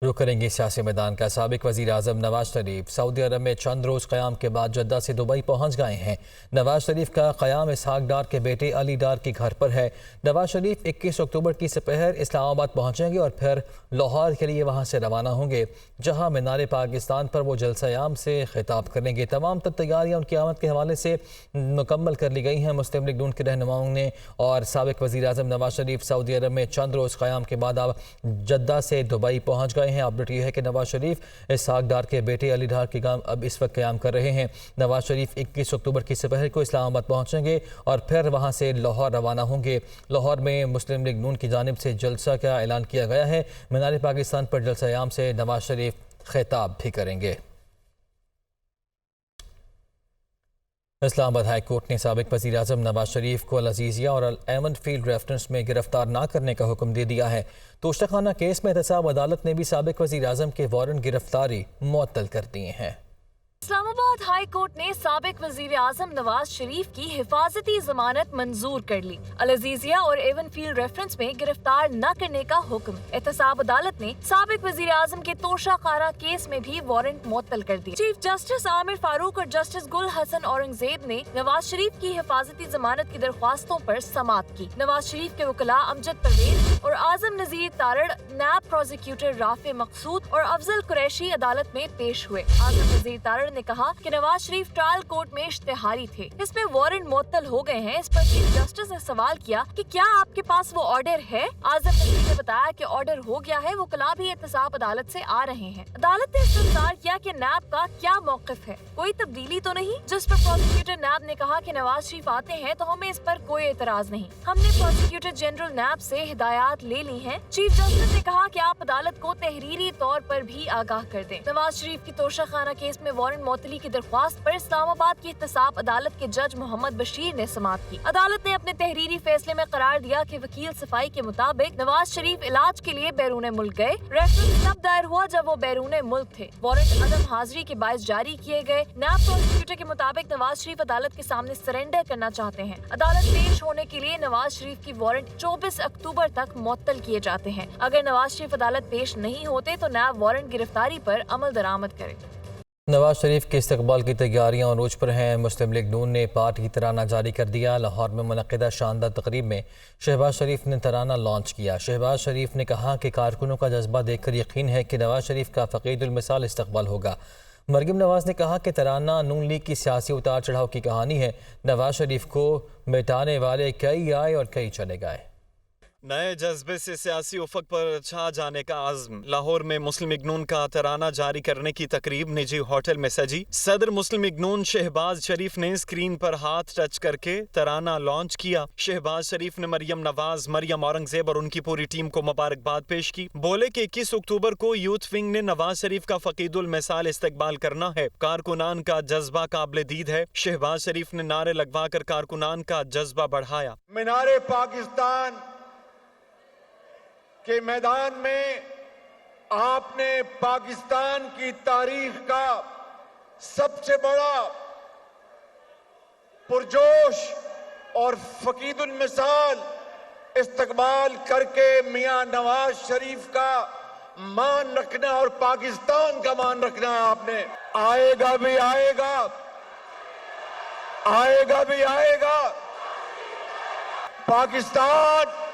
रुख करेंगे सियासी मैदान का। साबिक वज़ीर आज़म नवाज शरीफ सऊदी अरब में चंद रोज़ क़याम के बाद जद्दा से दुबई पहुँच गए हैं। नवाज शरीफ का क़याम इसहाक डार के बेटे अली डार के घर पर है। नवाज शरीफ 21 अक्टूबर की सपहर इस्लामाबाद पहुँचेंगे और फिर लाहौर के लिए वहाँ से रवाना होंगे, जहाँ मीनार पाकिस्तान पर वो जलसा-ए-आम से खिताब करेंगे। तमाम तैयारियाँ उनकी आमद के हवाले से मुकम्मल कर ली गई हैं। मुस्लिम लीग नून के रहनुमाओं ने और साबिक वज़ीर आज़म नवाज शरीफ सऊदी अरब में चंद रोज़ क़याम के बाद अब जद्दा से दुबई पहुँच गए हैं। अपडेट ये है कि नवाज शरीफ इसहाक डार के बेटे अली डार के गांव अब इस वक्त क़याम कर रहे हैं। नवाज शरीफ 21 अक्टूबर की सपहर को इस्लामाबाद पहुंचेंगे और फिर वहां से लाहौर रवाना होंगे। लाहौर में मुस्लिम लीग नून की जानिब से जलसा का ऐलान किया गया है। मीनार पाकिस्तान पर जलसा-ए-आम से नवाज शरीफ खिताब भी करेंगे। इस्लामाबाद हाई कोर्ट ने साबिक वज़ीर आज़म नवाज शरीफ को अल-अज़ीज़िया और अल-एमन फील्ड रेफरेंस में गिरफ्तार न करने का हुक्म दे दिया है। तोशाखाना केस में एहतसाब अदालत ने भी साबिक वज़ीर आज़म के वारंट गिरफ्तारी मुअत्तल कर दिए हैं। इस्लामाबाद हाई कोर्ट ने साबिक वजीर आजम नवाज शरीफ की हिफाजती जमानत मंजूर कर ली। अल-अज़ीज़िया और एवन फील्ड रेफरेंस में गिरफ्तार न करने का हुक्म। एहतसाब अदालत ने साबिक वजीर आजम के तोशाखाना केस में भी वारंट मुअत्तल कर दिया। चीफ जस्टिस आमिर फारूक और जस्टिस गुल हसन औरंगजेब ने नवाज शरीफ की हिफाजती जमानत की दरख्वास्तों पर समाअत की। नवाज शरीफ के वकला अमजद परवेज और आजम नजीर तारड़, नैब प्रोसिक्यूटर राफे मकसूद और अफजल कुरैशी अदालत में पेश हुए। आजम नजीर तारड़ ने कहा कि नवाज शरीफ ट्रायल कोर्ट में इश्तिहारी थे, इसमें वारंट मुअत्तल हो गए हैं। इस पर चीफ जस्टिस ने सवाल किया कि क्या आपके पास वो ऑर्डर है। आजम नजीर ने बताया कि ऑर्डर हो गया है, वकला भी एहतसाब अदालत से आ रहे हैं। अदालत ने इस्तफसार किया कि नैब का क्या मौक़िफ़ है, कोई तब्दीली तो नहीं। जिस पर प्रोसिक्यूटर नैब ने कहा कि नवाज शरीफ आते हैं तो हमें इस पर कोई एतराज नहीं, हमने प्रोसिक्यूटर जनरल नैब से हिदायत ले ली है। चीफ जस्टिस ने कहा कि आप अदालत को तहरीरी तौर पर भी आगाह कर दें। नवाज शरीफ की तोशाखाना केस में वारंट मुअत्तली की दरख्वास्त पर इस्लामाबाद की एहतसाब अदालत के जज मोहम्मद बशीर ने समाअत की। अदालत ने अपने तहरीरी फैसले में करार दिया कि वकील सफाई के मुताबिक नवाज शरीफ इलाज के लिए बैरून मुल्क गए। रेफरेंस तब दायर हुआ जब वो बैरून मुल्क थे। वारंट अदम हाजिरी के बायस जारी किए गए। नैब प्रोसिक्यूटर के मुताबिक नवाज शरीफ अदालत के सामने सरेंडर करना चाहते हैं। अदालत पेश होने के लिए नवाज शरीफ की वारंट 24 अक्टूबर तक मुअत्तल किए जाते हैं। अगर नवाज शरीफ अदालत पेश नहीं होते तो नैब वारंट गिरफ्तारी पर अमल दरामद करे। नवाज शरीफ के इस्तकबाल की तैयारियां अरूज पर हैं। मुस्लिम लीग नून ने पार्टी की तराना जारी कर दिया। लाहौर में मुनक़िदा शानदार तकरीब में शहबाज शरीफ ने तराना लॉन्च किया। शहबाज शरीफ ने कहा कि कारकुनों का जज्बा देखकर यकीन है कि नवाज शरीफ का फ़क़ीदुल मिसाल इस्तकबाल होगा। मरयम नवाज ने कहा कि तराना नून लीग की सियासी उतार चढ़ाव की कहानी है। नवाज शरीफ को मिटाने वाले कई आए और कई चले गए। नए जज्बे से सियासी उफक पर छा जाने का आज़म। लाहौर में मुस्लिम लीग नून का तराना जारी करने की तकरीब निजी होटल में सजी। सदर मुस्लिम लीग नून शहबाज शरीफ ने स्क्रीन पर हाथ टच करके तराना लॉन्च किया। शहबाज शरीफ ने मरियम नवाज, मरियम औरंगजेब और उनकी पूरी टीम को मुबारकबाद पेश की। बोले कि 21 अक्टूबर को यूथ विंग ने नवाज शरीफ का फ़क़ीदुल मिसाल इस्तकबाल करना है। कारकुनान का जज्बा काबिल दीद है। शहबाज शरीफ ने नारे लगवा कर कारकुनान का जज्बा बढ़ाया। मीनारे पाकिस्तान के मैदान में आपने पाकिस्तान की तारीख का सबसे बड़ा पुरजोश और फ़क़ीदुल मिसाल इस्तकबाल करके मियां नवाज शरीफ का मान रखना और पाकिस्तान का मान रखना है आपने। आएगा भी आएगा, आएगा भी आएगा पाकिस्तान।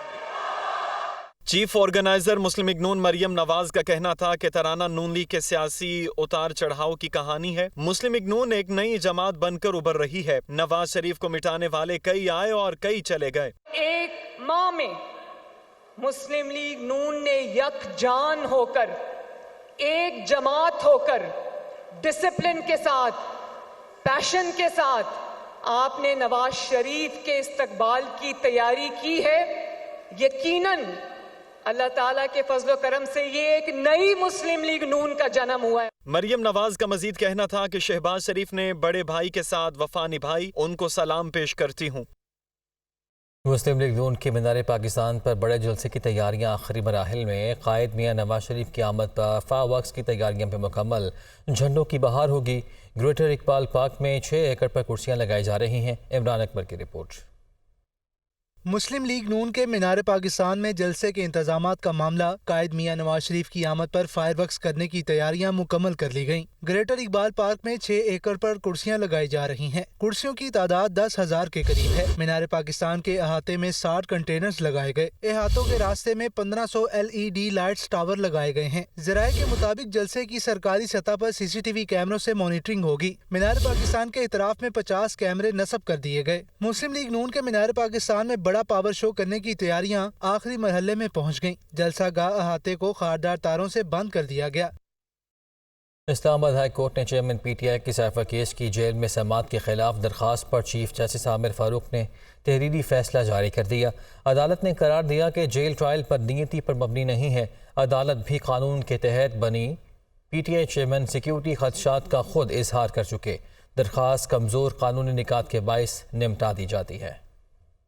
चीफ ऑर्गेनाइजर मुस्लिम लीग नून मरियम नवाज का कहना था कि तराना नून लीग के सियासी उतार चढ़ाव की कहानी है। मुस्लिम लीग नून एक नई जमात बनकर उभर रही है। नवाज शरीफ को मिटाने वाले कई आए और कई चले गए। एक माह में मुस्लिम लीग नून ने यकजान होकर, एक जमात होकर, डिसिप्लिन के साथ, पैशन के साथ आपने नवाज शरीफ के इस्तकबाल की तैयारी की है। यकीनन अल्लाह ताला के फजलो करम से ये एक नई मुस्लिम लीग नून का जन्म हुआ है। मरियम नवाज का मजीद कहना था कि शहबाज शरीफ ने बड़े भाई के साथ वफा निभाई, उनको सलाम पेश करती हूँ। मुस्लिम लीग नून के मीनार पाकिस्तान पर बड़े जलसे की तैयारियां आखिरी मराहिल में। कायद मियां नवाज शरीफ की आमद पर फावक्स की तैयारियां भी मुकम्मल। झंडों की बहार होगी। ग्रेटर इकबाल पार्क में 6 एकड़ पर कुर्सियां लगाई जा रही हैं। इमरान अकबर की रिपोर्ट। مسلم لیگ نون کے مینار پاکستان میں جلسے کے انتظامات کا معاملہ قائد میاں نواز شریف کی آمد پر فائر ورکس کرنے کی تیاریاں مکمل کر لی گئیں۔ گریٹر اقبال پارک میں 6 ایکڑ پر کرسیاں لگائی جا رہی ہیں۔ کرسیوں کی تعداد 10,000 کے قریب ہے۔ مینار پاکستان کے احاطے میں 60 کنٹینرز لگائے گئے۔ احاطوں کے راستے میں 1500 LED لائٹس ٹاور لگائے گئے ہیں۔ ذرائع کے مطابق جلسے کی سرکاری سطح پر CCTV کیمروں سے مانیٹرنگ ہوگی۔ مینار پاکستان کے اطراف میں 50 کیمرے نصب کر دیے گئے۔ مسلم لیگ نون کے مینار پاکستان میں بڑا پاور شو کرنے کی تیاریاں آخری مرحلے میں پہنچ گئیں۔ جلسہ گاہ احاطے کو خاردار تاروں سے بند کر دیا گیا۔ اسلام آباد ہائی کورٹ نے چیئرمین PTI کی سائفہ کیس کی جیل میں سماعت کے خلاف درخواست پر چیف جسٹس عامر فاروق نے تحریری فیصلہ جاری کر دیا۔ عدالت نے قرار دیا کہ جیل ٹرائل پر نیتی پر مبنی نہیں ہے۔ عدالت بھی قانون کے تحت بنی PTI چیئرمین سیکیورٹی خدشات کا خود اظہار کر چکے۔ درخواست کمزور قانونی نکات کے باعث نمٹا دی جاتی ہے۔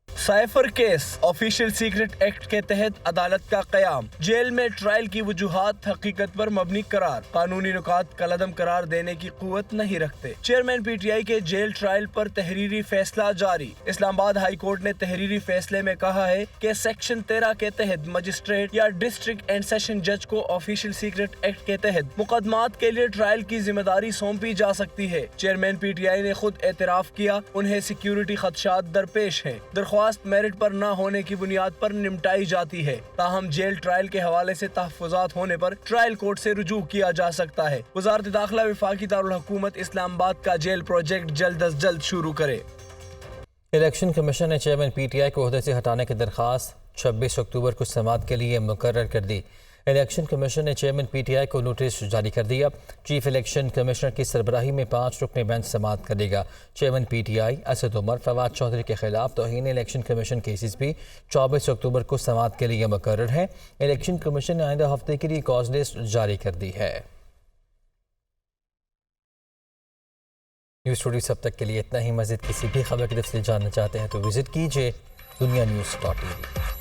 Cipher case official secret act کے تحت عدالت کا قیام، جیل میں ٹرائل کی وجوہات حقیقت پر مبنی قرار، قانونی نکات کالعدم قرار دینے کی قوت نہیں رکھتے۔ چیئرمین PTI کے جیل ٹرائل پر تحریری فیصلہ جاری۔ اسلام آباد ہائی کورٹ نے تحریری فیصلے میں کہا ہے کہ سیکشن 13 کے تحت مجسٹریٹ یا ڈسٹرکٹ اینڈ سیشن جج کو آفیشل سیکرٹ ایکٹ کے تحت مقدمات کے لیے ٹرائل کی ذمہ داری سونپی جا سکتی ہے۔ چیئرمین PTI نے خود اعتراف کیا انہیں سیکیورٹی خدشات درپیش ہیں۔ درخواست میرٹ پر نہ ہونے کی بنیاد پر نمٹائی جاتی ہے، تاہم جیل ٹرائل کے حوالے سے تحفظات ہونے پر ٹرائل کورٹ سے رجوع کیا جا سکتا ہے۔ وزارت داخلہ وفاقی دارالحکومت اسلام آباد کا جیل پروجیکٹ جلد از جلد شروع کرے۔ الیکشن کمیشن نے چیئرمین PTI کو عہدے سے ہٹانے کی درخواست 26 اکتوبر کو سماعت کے لیے مقرر کر دی۔ الیکشن کمیشن نے چیئرمین PTI کو نوٹس جاری کر دیا۔ چیف الیکشن کمشنر کی سربراہی میں 5 رکنی بینچ سماعت کرے گا۔ چیئرمین PTI اسد عمر فواد چودھری کے خلاف توہین الیکشن کمیشن کیسز بھی 24 اکتوبر کو سماعت کے لیے مقرر ہیں۔ الیکشن کمیشن نے آئندہ ہفتے کے لیے کاز لسٹ جاری کر دی ہے۔ نیوز اسٹوڈیو سب تک کے لیے اتنا ہی۔ مزید کسی بھی خبر کی تفصیل جاننا چاہتے ہیں تو وزٹ کیجیے دنیا نیوز.tv۔